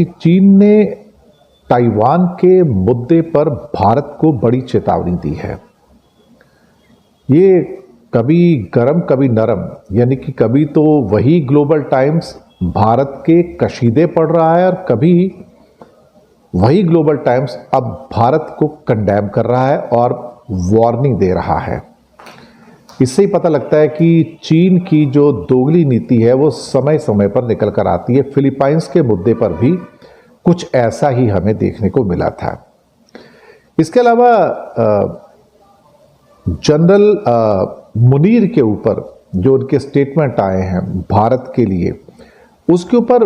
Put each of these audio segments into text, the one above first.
चीन ने ताइवान के मुद्दे पर भारत को बड़ी चेतावनी दी है। ये कभी गरम कभी नरम, यानी कि कभी तो वही ग्लोबल टाइम्स भारत के कशीदे पढ़ रहा है और कभी वही ग्लोबल टाइम्स अब भारत को कंडेम कर रहा है और वार्निंग दे रहा है। इससे ही पता लगता है कि चीन की जो दोगली नीति है वो समय समय पर निकल कर आती है। फिलीपाइंस के मुद्दे पर भी कुछ ऐसा ही हमें देखने को मिला था। इसके अलावा जनरल मुनीर के ऊपर जो उनके स्टेटमेंट आए हैं भारत के लिए, उसके ऊपर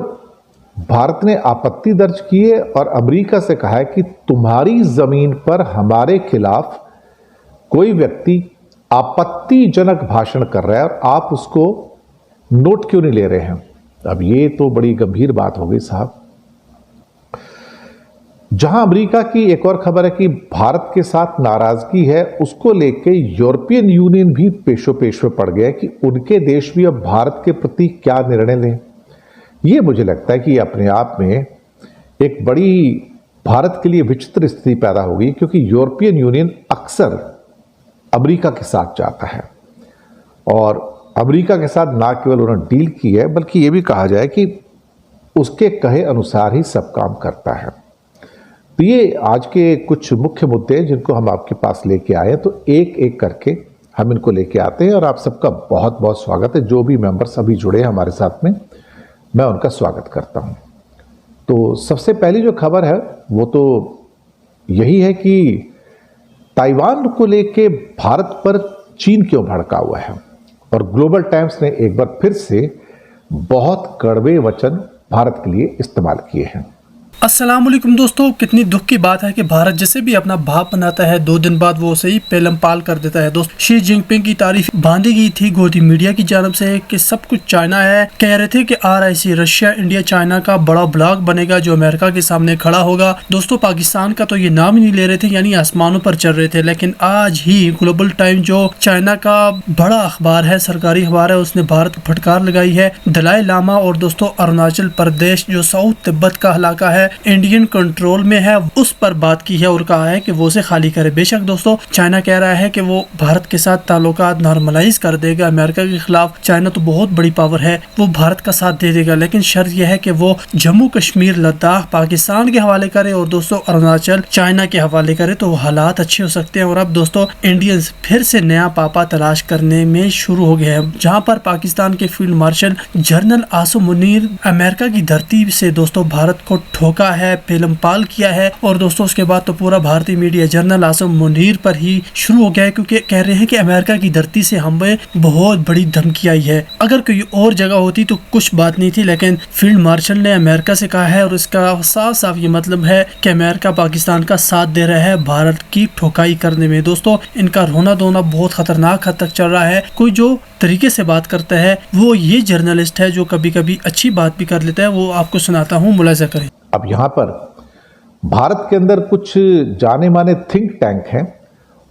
भारत ने आपत्ति दर्ज की है और अमेरिका से कहा है कि तुम्हारी जमीन पर हमारे खिलाफ कोई व्यक्ति आपत्तिजनक भाषण कर रहा है और आप उसको नोट क्यों नहीं ले रहे हैं। अब ये तो बड़ी गंभीर बात हो गई साहब। जहां अमेरिका की एक और खबर है कि भारत के साथ नाराजगी है, उसको लेके यूरोपियन यूनियन भी पेशोपेश में पड़ गया कि उनके देश भी अब भारत के प्रति क्या निर्णय लें। ये मुझे लगता है कि अपने आप में एक बड़ी भारत के लिए विचित्र स्थिति पैदा होगी, क्योंकि यूरोपियन यूनियन अक्सर अमेरिका के साथ जाता है और अमेरिका के साथ ना केवल उन्होंने डील की है बल्कि ये भी कहा जाए कि उसके कहे अनुसार ही सब काम करता है। तो ये आज के कुछ मुख्य मुद्दे हैं जिनको हम आपके पास लेके आए हैं, तो एक एक करके हम इनको लेके आते हैं और आप सबका बहुत बहुत स्वागत है। जो भी मेंबर्स अभी जुड़े हैं हमारे साथ में, मैं उनका स्वागत करता हूं। तो सबसे पहली जो खबर है वो तो यही है कि ताइवान को लेके भारत पर चीन क्यों भड़का हुआ है, और ग्लोबल टाइम्स ने एक बार फिर से बहुत कड़वे वचन भारत के लिए इस्तेमाल किए हैं। अस्सलाम वालेकुम दोस्तों, कितनी दुख की बात है कि भारत जैसे भी अपना भाव बनाता है 2 दिन बाद वो उसे ही पेलम पाल कर देता है। दोस्त शी जिनपिंग की तारीफ बांधी गई थी गोदी मीडिया की जानब से कि सब कुछ चाइना है। कह रहे थे कि RIC रशिया इंडिया चाइना का बड़ा ब्लॉक बनेगा जो अमेरिका के सामने खड़ा होगा। दोस्तों पाकिस्तान का तो ये नाम ही नहीं ले रहे थे, यानी आसमानों पर चल रहे थे। लेकिन आज ही ग्लोबल टाइम जो चाइना का बड़ा अखबार है, सरकारी अखबार है, उसने भारत को फटकार लगाई है। दलाई लामा और दोस्तों अरुणाचल प्रदेश जो साउथ तिब्बत का इलाका है इंडियन कंट्रोल में है, उस पर बात की है और कहा है कि वो उसे खाली करे। बेशक दोस्तों चाइना कह रहा है कि वो भारत के साथ ताल्लुकात नॉर्मलाइज कर देगा अमेरिका के खिलाफ। चाइना तो बहुत बड़ी पावर है, वो भारत का साथ दे देगा, लेकिन शर्त यह है कि वो जम्मू कश्मीर लद्दाख पाकिस्तान के हवाले करे और दोस्तों अरुणाचल चाइना के हवाले करे, तो हालात अच्छे हो सकते हैं। और अब दोस्तों इंडियंस फिर से नया पापा तलाश करने में शुरू हो गए हैं, जहाँ पर पाकिस्तान के field marshal general Asim Munir America की धरती से दोस्तों भारत को ठोका है, पेलम पाल किया है। और दोस्तों उसके बाद तो पूरा भारतीय मीडिया जनरल आसिम मुनीर पर ही शुरू हो गया है, क्योंकि कह रहे हैं कि अमेरिका की धरती से हमें बहुत बड़ी धमकी आई है। अगर कोई और जगह होती तो कुछ बात नहीं थी, लेकिन फील्ड मार्शल ने अमेरिका से कहा है और इसका साफ साफ ये मतलब है कि अमेरिका पाकिस्तान का साथ दे रहा है भारत की ठोकाई करने में। दोस्तों इनका रोना धोना बहुत खतरनाक हद तक चल रहा है। कोई जो तरीके से बात करता है वो ये जर्नलिस्ट है जो कभी कभी अच्छी बात भी कर लेता है, वो आपको सुनाता हूँ, मुलाजा करें। अब यहाँ पर भारत के अंदर कुछ जाने माने थिंक टैंक हैं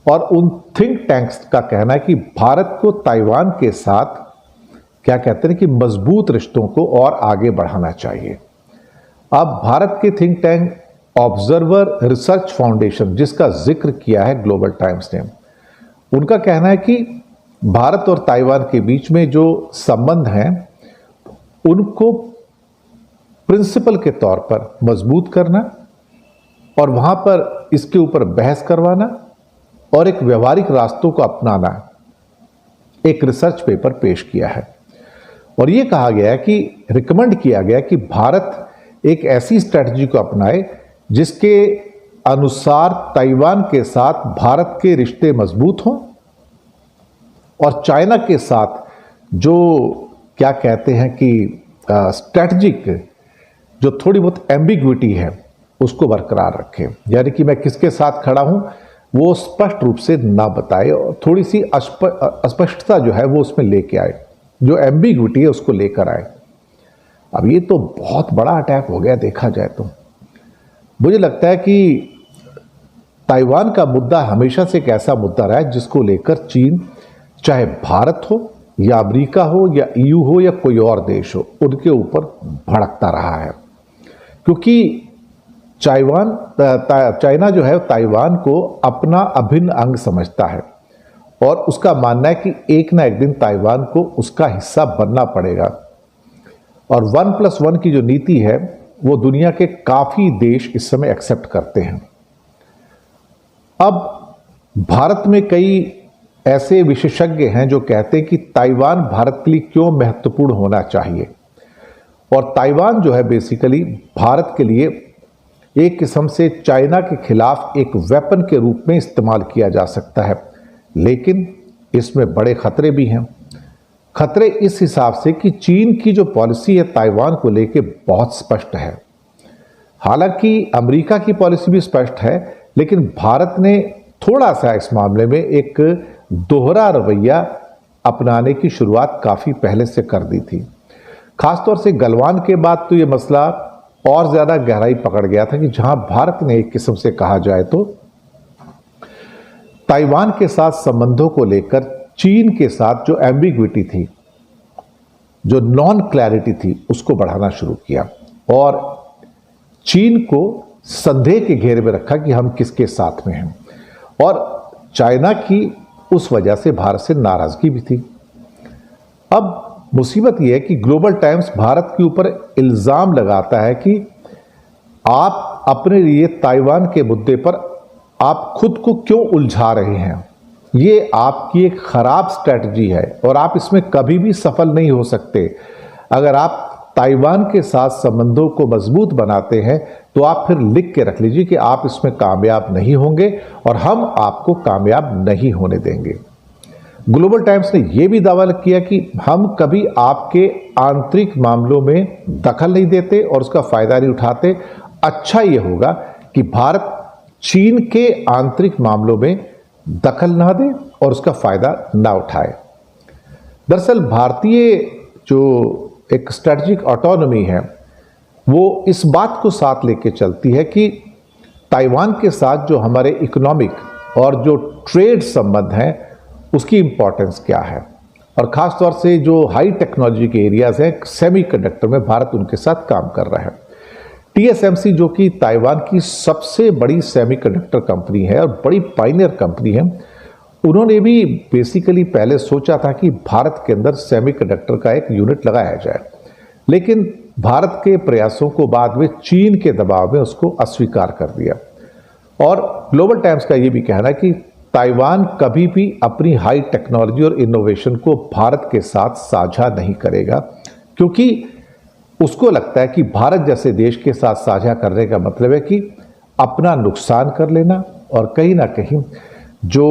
और उन थिंक टैंक्स का कहना है कि भारत को ताइवान के साथ क्या कहते हैं कि मजबूत रिश्तों को और आगे बढ़ाना चाहिए। अब भारत के think tank observer research foundation, जिसका जिक्र किया है ग्लोबल टाइम्स ने, उनका कहना है कि भारत और ताइवान के बीच में जो संबंध हैं उनको प्रिंसिपल के तौर पर मजबूत करना और वहां पर इसके ऊपर बहस करवाना और एक व्यवहारिक रास्तों को अपनाना एक रिसर्च पेपर पेश किया है। और यह कहा गया है कि रिकमेंड किया गया कि भारत एक ऐसी स्ट्रेटजी को अपनाए जिसके अनुसार ताइवान के साथ भारत के रिश्ते मजबूत हों और चाइना के साथ जो क्या कहते हैं कि स्ट्रेटजिक जो थोड़ी बहुत एम्बिग्विटी है उसको बरकरार रखें, यानी कि मैं किसके साथ खड़ा हूं वो स्पष्ट रूप से ना बताए और थोड़ी सी अस्पष्टता जो है वो उसमें लेके आए, जो एम्बिग्विटी है उसको लेकर आए। अब ये तो बहुत बड़ा अटैक हो गया देखा जाए तो। मुझे लगता है कि ताइवान का मुद्दा हमेशा से एक ऐसा मुद्दा रहा है जिसको लेकर चीन, चाहे भारत हो या अमेरिका हो या EU हो या कोई और देश हो, उनके ऊपर भड़कता रहा है। क्योंकि चाइना जो है ताइवान को अपना अभिन्न अंग समझता है और उसका मानना है कि एक ना एक दिन ताइवान को उसका हिस्सा बनना पड़ेगा। और 1+1 की जो नीति है वो दुनिया के काफी देश इस समय एक्सेप्ट करते हैं। अब भारत में कई ऐसे विशेषज्ञ हैं जो कहते हैं कि ताइवान भारत के लिए क्यों महत्वपूर्ण होना चाहिए, और ताइवान जो है बेसिकली भारत के लिए एक किस्म से चाइना के खिलाफ एक वेपन के रूप में इस्तेमाल किया जा सकता है। लेकिन इसमें बड़े खतरे भी हैं। खतरे इस हिसाब से कि चीन की जो पॉलिसी है ताइवान को लेके बहुत स्पष्ट है। हालांकि अमेरिका की पॉलिसी भी स्पष्ट है, लेकिन भारत ने थोड़ा सा इस मामले में एक दोहरा रवैया अपनाने की शुरुआत काफी पहले से कर दी थी। खासतौर से गलवान के बाद तो ये मसला और ज्यादा गहराई पकड़ गया था कि जहां भारत ने एक किस्म से कहा जाए तो ताइवान के साथ संबंधों को लेकर चीन के साथ जो एम्बिग्विटी थी, जो नॉन क्लैरिटी थी, उसको बढ़ाना शुरू किया और चीन को संदेह के घेरे में रखा कि हम किसके साथ में हैं। और चाइना की उस वजह से भारत से नाराजगी भी थी। अब मुसीबत यह है कि ग्लोबल टाइम्स भारत के ऊपर इल्जाम लगाता है कि आप अपने लिए ताइवान के मुद्दे पर आप खुद को क्यों उलझा रहे हैं। ये आपकी एक खराब स्ट्रैटेजी है और आप इसमें कभी भी सफल नहीं हो सकते। अगर आप ताइवान के साथ संबंधों को मजबूत बनाते हैं तो आप फिर लिख के रख लीजिए कि आप इसमें कामयाब नहीं होंगे और हम आपको कामयाब नहीं होने देंगे। ग्लोबल टाइम्स ने यह भी दावा किया कि हम कभी आपके आंतरिक मामलों में दखल नहीं देते और उसका फायदा नहीं उठाते। अच्छा यह होगा कि भारत चीन के आंतरिक मामलों में दखल ना दे और उसका फायदा ना उठाए। दरअसल भारतीय जो एक स्ट्रेटेजिक ऑटोनॉमी है वो इस बात को साथ लेके चलती है कि ताइवान के साथ जो हमारे इकोनॉमिक और जो ट्रेड संबंध हैं उसकी इंपॉर्टेंस क्या है, और खास तौर से जो हाई टेक्नोलॉजी के एरियाज हैं सेमीकंडक्टर में भारत उनके साथ काम कर रहा है। TSMC जो कि ताइवान की सबसे बड़ी सेमीकंडक्टर कंपनी है और बड़ी पायनियर कंपनी है, उन्होंने भी बेसिकली पहले सोचा था कि भारत के अंदर सेमीकंडक्टर का एक यूनिट लगाया जाए, लेकिन भारत के प्रयासों को बाद में चीन के दबाव में उसको अस्वीकार कर दिया। और ग्लोबल टाइम्स का ये भी कहना है कि ताइवान कभी भी अपनी हाई टेक्नोलॉजी और इनोवेशन को भारत के साथ साझा नहीं करेगा, क्योंकि उसको लगता है कि भारत जैसे देश के साथ साझा करने का मतलब है कि अपना नुकसान कर लेना और कहीं ना कहीं जो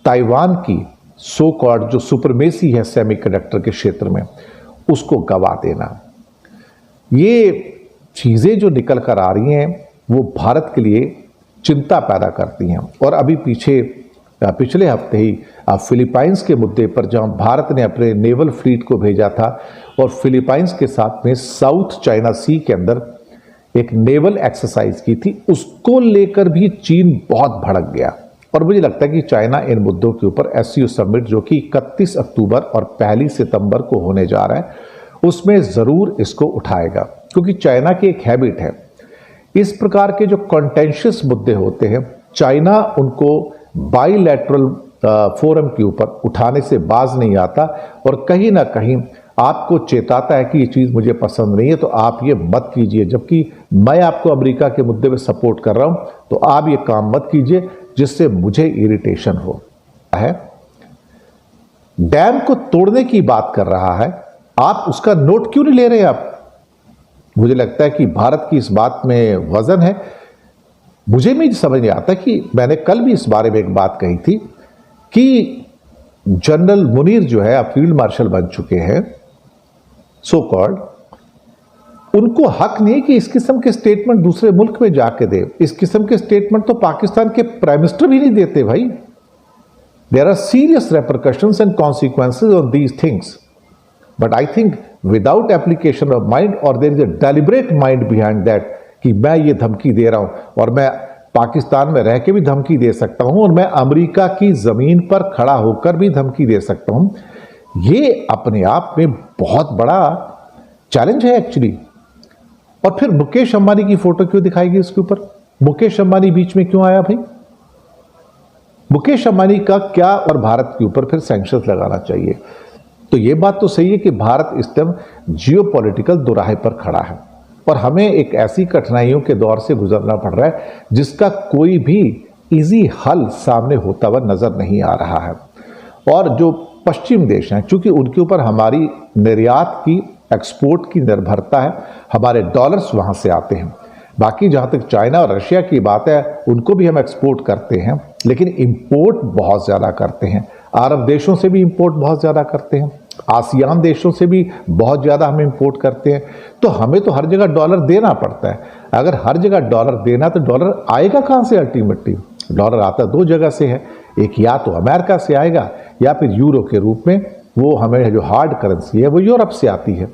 ताइवान की सो कॉल्ड जो सुपरमेसी है सेमीकंडक्टर के क्षेत्र में उसको गवा देना। ये चीजें जो निकल कर आ रही हैं वो भारत के लिए चिंता पैदा करती हैं। और अभी पिछले हफ्ते ही फिलीपाइंस के मुद्दे पर जहां भारत ने अपने नेवल फ्लीट को भेजा था और फिलीपाइंस के साथ में साउथ चाइना सी के अंदर एक नेवल एक्सरसाइज की थी, उसको लेकर भी चीन बहुत भड़क गया। और मुझे लगता है कि चाइना इन मुद्दों के ऊपर SCO समिट जो कि 31 अक्टूबर और 1 सितंबर को होने जा रहा है उसमें जरूर इसको उठाएगा, क्योंकि चाइना की एक हैबिट है इस प्रकार के जो कॉन्टेंशियस मुद्दे होते हैं चाइना उनको बाइलैटरल फोरम के ऊपर उठाने से बाज नहीं आता और कहीं ना कहीं आपको चेताता है कि ये चीज मुझे पसंद नहीं है तो आप ये मत कीजिए, जबकि मैं आपको अमेरिका के मुद्दे में सपोर्ट कर रहा हूं तो आप ये काम मत कीजिए जिससे मुझे इरिटेशन हो है। डैम को तोड़ने की बात कर रहा है, आप उसका नोट क्यों नहीं ले रहे आप? मुझे लगता है कि भारत की इस बात में वजन है। मुझे भी समझ नहीं आता कि मैंने कल भी इस बारे में एक बात कही थी कि जनरल मुनीर जो है अब फील्ड मार्शल बन चुके हैं सो कॉल्ड, उनको हक नहीं कि इस किस्म के स्टेटमेंट दूसरे मुल्क में जाके दे। इस किस्म के स्टेटमेंट तो पाकिस्तान के प्राइम मिनिस्टर भी नहीं देते भाई। There are serious repercussions and consequences on these things, but I think without application of mind और there is a deliberate mind behind that कि मैं ये धमकी दे रहा हूं और मैं पाकिस्तान में रह के भी धमकी दे सकता हूं और मैं अमेरिका की जमीन पर खड़ा होकर भी धमकी दे सकता हूं, ये अपने आप में बहुत बड़ा चैलेंज है एक्चुअली। और फिर मुकेश अंबानी की फोटो क्यों दिखाई गई उसके ऊपर? मुकेश अंबानी बीच में क्यों आया भाई? मुकेश अंबानी का क्या और भारत के ऊपर फिर सैंक्शंस लगाना चाहिए? तो ये बात तो सही है कि भारत इस टाइम जियोपॉलिटिकल दोराहे पर खड़ा है और हमें एक ऐसी कठिनाइयों के दौर से गुजरना पड़ रहा है जिसका कोई भी इजी हल सामने होता हुआ नजर नहीं आ रहा है। और जो पश्चिम देश हैं, चूंकि उनके ऊपर हमारी निर्यात की, एक्सपोर्ट की निर्भरता है, हमारे डॉलर्स वहां से आते हैं। बाकी जहां तक चाइना और रशिया की बात है, उनको भी हम एक्सपोर्ट करते हैं, लेकिन इंपोर्ट बहुत ज़्यादा करते हैं। अरब देशों से भी इंपोर्ट बहुत ज़्यादा करते हैं, आसियान देशों से भी बहुत ज़्यादा हम इंपोर्ट करते हैं। तो हमें तो हर जगह डॉलर देना पड़ता है। अगर हर जगह डॉलर देना, तो डॉलर आएगा कहाँ से? अल्टीमेटली डॉलर आता दो जगह से है, एक या तो अमेरिका से आएगा या फिर यूरो के रूप में वो हमें जो हार्ड करेंसी है वो यूरोप से आती है,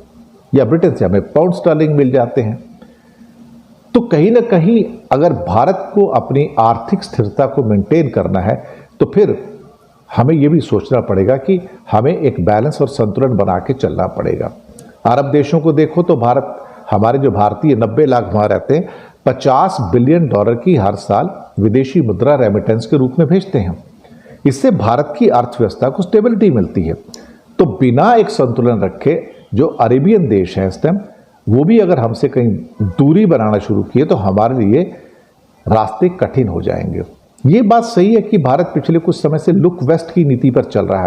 या ब्रिटेन से हमें पाउंड स्टर्लिंग मिल जाते हैं। तो कहीं ना कहीं अगर भारत को अपनी आर्थिक स्थिरता को मेंटेन करना है तो फिर हमें यह भी सोचना पड़ेगा कि हमें एक बैलेंस और संतुलन बना के चलना पड़ेगा। अरब देशों को देखो तो भारत, हमारे जो भारतीय 90 लाख वहां रहते हैं, $50 बिलियन की हर साल विदेशी मुद्रा रेमिटेंस के रूप में भेजते हैं। इससे भारत की अर्थव्यवस्था को स्टेबिलिटी मिलती है। तो बिना एक संतुलन रखे जो अरेबियन देश है इस टाइम, वो भी अगर हमसे कहीं दूरी बनाना शुरू किए तो हमारे लिए रास्ते कठिन हो जाएंगे। ये बात सही है कि भारत पिछले कुछ समय से लुक वेस्ट की नीति पर चल रहा है।